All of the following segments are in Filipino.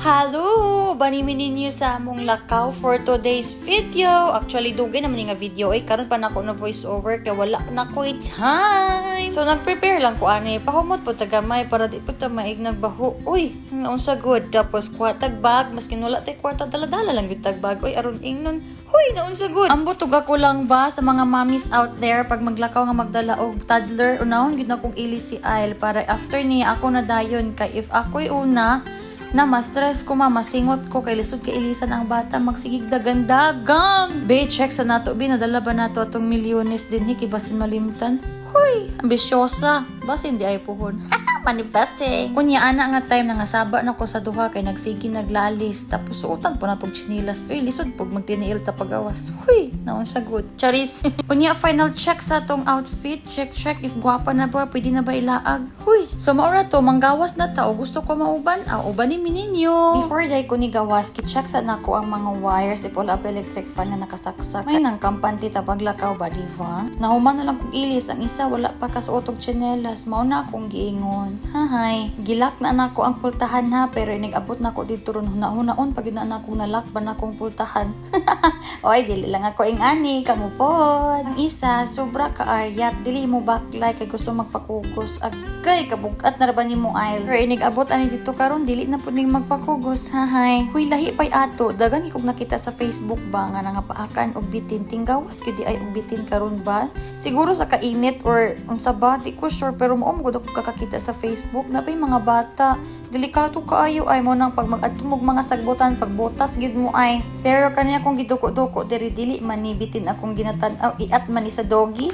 Hello! Banimin ninyo sa among lakaw for today's video. Actually, dugay naman nga video karon pa na ako na voice over kaya wala na ko time. So, nag-prepare lang ko ani. Pahumot po tagamay para di po ta maig nagbaho. Uy, ngaon sa good. Tapos, kwatag bag. Maskin wala tayo kwarta dala-dala lang yung tagbag. Uy, aron ingnon. Huy, naon sa good. Ang butog ako lang ba sa mga mommies out there pag maglakaw nga magdala og toddler. Unahon gid na kong ili si Ail para after niya ako na dayon. Kay if ako'y una, na ma-stress ko masingot ko kay lisod kay ilisan ang bata magsigig dagan-dagang. Be, check sa nato bi nadala ba nato atong milyones din kay basin malimtan. Huy, ambisyosa. Basin di ay puhon. Manifesting. Unya ana nga time nga saba na ko sa duha kay nagsigi naglalis tapos suotan po natong chinilas. Uy, lisod pug magtiniil ta pagawas. Huy, naon sa good. Charis. Unya final check sa tong outfit. Check if gwapa na ba, pwede na ba ilaag. Huy. So maura to manggawas na ta o gusto ko mauban. Ubanin mi ninyo. Before day ko ni gawas, ki-check sa nako ang mga wires di pull up electric fan na nakasaksak. May nang kampante ta paglakaw ba diva? Nahuman na lang kog ilis ang isa wala pa kasuotog tsinelas. Mao na akong giingon. Hahay, gilak na nako ang pultahan ha, pero inigabot na ko dito ron huna-hunaon pag na akong nalak ba na akong pultahan. Oy, dili lang ako ingani, kamupod. Ang isa, sobra ka aryat, dili mo baklay kay gusto magpakugos. Agay, kabugat na raban mo Ail. Pero inigabot ani dito karon dili na pud ning magpakugos. Hahay, huy lahi pay ato, dagang ikog nakita sa Facebook ba nga nangapaakan og bitin tinggawas gyud ay og bitin karon ba? Siguro sa kainit or unsa ba, di ko sure pero mo gud ako kakakita sa Facebook na pay mga bata delikado kaayo ay mo nang pag mag-atumog mga sagbutan pagbotas gid mo ay pero kaniya kung giduko-duko diri dili man ni bitin akong ginatan-aw iat man ni sa doggy.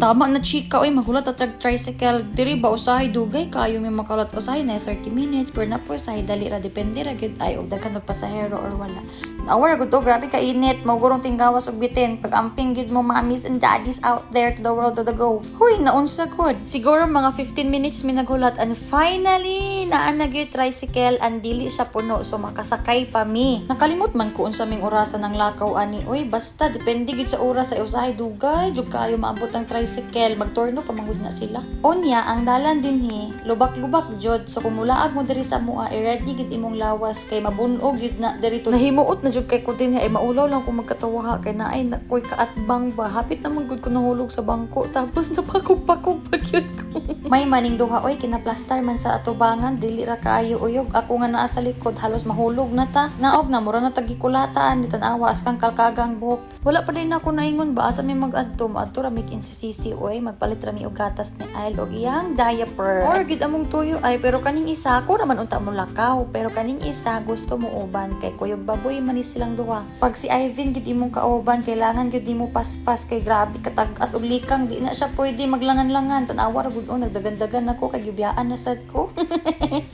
Tama na chika oy magulat at tricycle diri ba usahay dugay kaayo may makalat usahay na 30 minutes pero na po usahay dali ra depende ra gid ay og daghan og pasahero or wala. Awar gud grabe ka init magurong tinggawas og bitin pag amping gid mo mommies and daddies out there to the world to the go. Huy naunsa good. Siguro mga 15 minutes mi nagulat and finally naan na gyud tricycle and dili siya puno so makasakay pa mi. Nakalimot man ko unsa ming orasan ng lakaw ani. Oy basta depende gid sa oras sa usahay dugay jud kayo maabot ang tricycle magturno pa mangud na sila. Unya ang dalan dinhi lubak-lubak jud so kung mulaag mo diri sa mua i-ready gid imong lawas kay mabunog gid na diri to. Nahimuot na jud kay ko dinhi ay maulaw lang kung magkatawa kay naay na koy kaatbang ba hapit na mangud ko nahulog sa bangko tapos napakog-pakog pa gyud ko. May maning duha oy kinaplastar man sa atubangan dili ra kaayo uyog ako nga naa sa likod halos mahulog na ta naog na mura na tagikulataan nitan-awa askang kalkagang buhok wala pa din ako naingon ba asa may mag-adto ra mi kinsisisi oy magpalit ra mi og gatas ni Ail og iyang diaper or gid among tuyo ay pero kaning isa ako raman unta mo lakaw pero kaning isa gusto mo uban kay kuyog baboy man ni silang duha pag si Ivan gid imong kauban kailangan gid mo paspas kay grabe katag-as og likang di na siya pwede maglangan-langan tan-awa ra gud nagdagan-dagan ako kay gibiyaan na sad ko.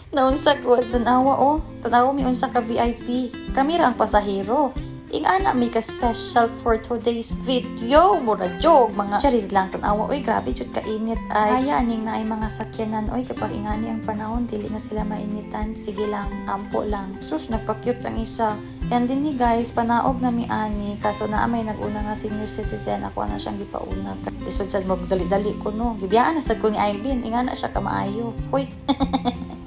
Naunsa ko tanawa mi unsa ka VIP kami ra ang pasahero ingana mi ka special for today's video mura jog mga charis lang tanawa oy grabe jud ka init ay kaya aning naay mga sakyanan oy kapag ingani ang panahon dili na sila mainitan sige lang ampo lang sus nagpa-cute ang isa yan din ni guys panaog na mi ani kaso naa may naguna nga senior citizen ako na siyang gipauna lisod sad mo dali-dali ko no gibiyaan na sad ko ni Ivan ingana siya ka maayo oy.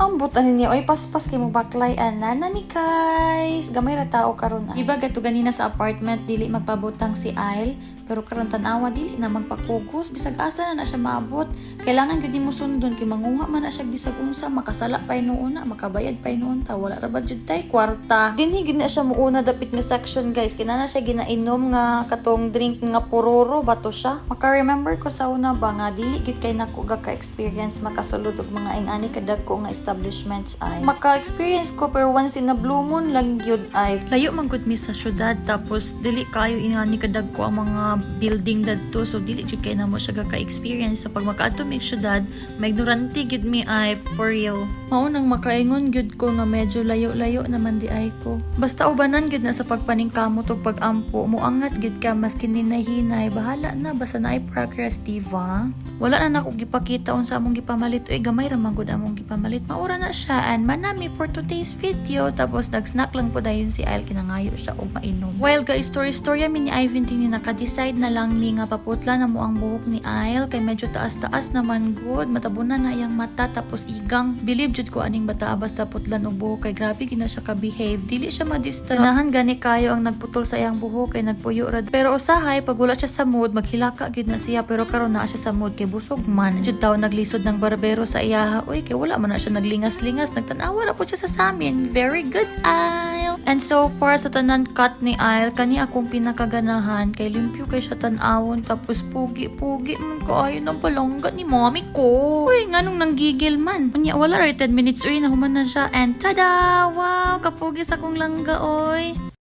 Ang buta niya, oy paspas kay mo baklay ana nami guys. Gamay ra tao karon. Iba gato ganina sa apartment dili magpabutang si Ail, pero karon tan-awa dili na magpakugos bisag asa na siya maabot. Kailangan gyud mo sundon kay manguha man na siya bisag unsa makasala pa inuuna, makabayad pa inuun ta wala ra ba jud tay kwarta. Dinhi gid na siya muuna dapit nga section guys. Kinana siya ginainom nga katong drink nga pororo bato siya. Maka-remember ko sa una ba nga dili gid kay nako ka experience makasulod og mga ingani kadagko nga establishments ay maka-experience ko pero once in a blue moon lang gyud ay layo man gud mi sa syudad tapos dili kayo ingani kadagko ang mga building dadto so dili jud kay namo siya ka-experience sa pag makaadto mi syudad may ignorante gid mi ay for real mao nang makaingon gyud ko nga medyo layo-layo naman di ay ko basta ubanan gyud na sa pagpaningkamot ug pag-ampo moangat gyud ka maskin hinay bahala na basta naay progress diva wala na nako gipakita unsa among gipamalit oy gamay ra man gud among gipamalit maura na siya and manami for today's video tapos nag-snack lang po dayon si Ail kinangayo siya og mainom while guys story mi ni Ivan din nakadecide i-decide na lang ni nga paputla na mo ang buhok ni Ail kay medyo taas-taas naman good. Matabunan na iyang mata tapos igang. Believe jud ko aning bata basta putlan og buhok kay grabe gina siya ka-behave. Dili siya ma-distract. Ganahan gani kayo ang nagputol sa iyang buhok kay nagpuyo ra. Pero usahay pag wala siya sa mood maghilaka gid na siya pero karon na siya sa mood kay busog man. Jud taw naglisod ng barbero sa iyaha. Uy kay wala man na siya naglingas-lingas. Nagtanawa ra po siya sa amin. Very good, Ail. And so far sa tanan cut ni Ail kani akong pinakaganahan kay limpyo kay siya tan-awon tapos pugi-pugi man kaayo ng palangga ni mommy ko. Uy, nganong nanggigil man. Unya, wala rin 10 minutes, uy, nahuman na siya. And tada! Wow, kapugi sa kong langga, oy.